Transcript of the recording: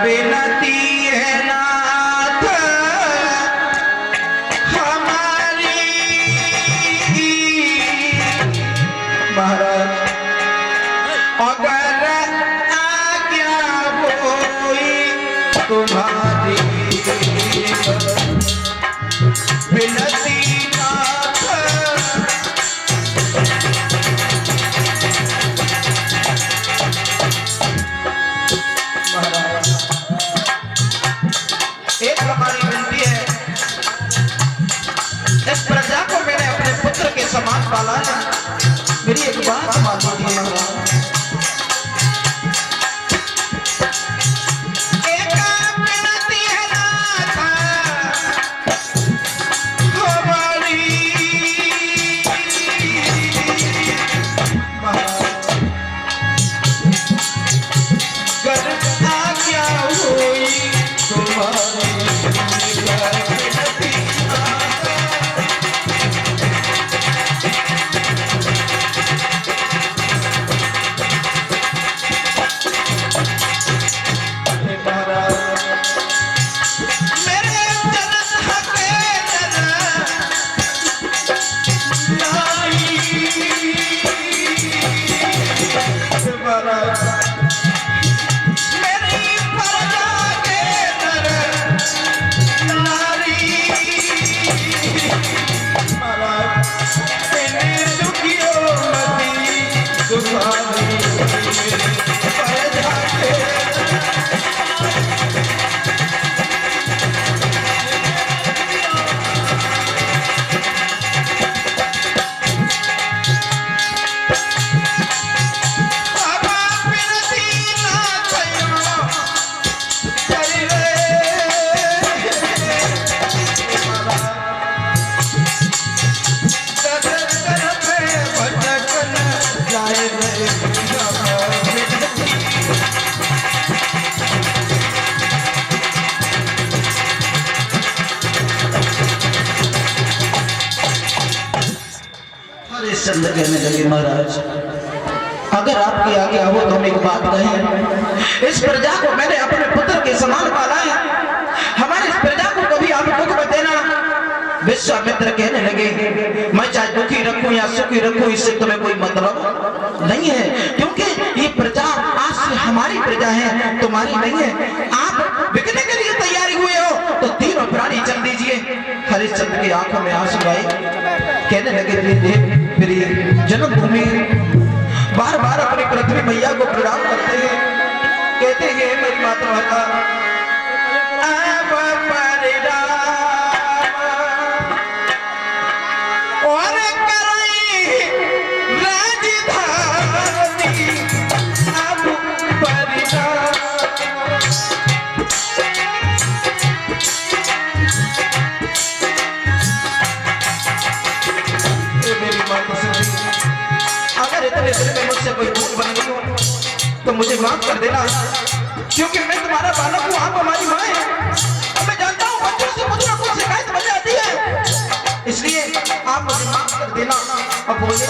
विनती है नाथ हमारी। महाराज अगर आज्ञा होई तुम्हारी विनती नाथ। महाराज एक हमारी विनती है, इस प्रजा को मैंने अपने पुत्र के समान पाला है, मेरी एक बात मान लीजिए महाराज। चंद्र कहने लगे महाराज अगर आपकी आज्ञा हो तो हम एक बात कहें, इस प्रजा को मैंने अपने पुत्र के समान पाला है, हमारी इस प्रजा को कभी आप दुख मत देना। विश्वामित्र कहने लगे मैं चाहे दुखी रखूं या सुखी रखूं इससे तुम्हें कोई मतलब नहीं है, क्योंकि ये प्रजा आज से हमारी प्रजा है, तुम्हारी नहीं है। आप बिकने के लिए तैयारी हुए हो तो तीनों प्राणी चल दीजिए। हरिश्चंद्र की आंखों में आंसू आए, कहने लगे मेरी जन्मभूमि बार बार अपनी पृथ्वी मैया को प्रणाम करते हैं, कहते हैं मेरी मातृभाषा और राजधानी अब अगर इतने दिल में मुझसे कोई भूल बन गई हो तो मुझे माफ कर देना, क्योंकि मैं तुम्हारा बालक हूँ, आप हमारी माँ है। मैं जानता हूँ बच्चों से मुझे कुछ शिकायत बन जाती है, इसलिए आप मुझे माफ कर देना। अब बोले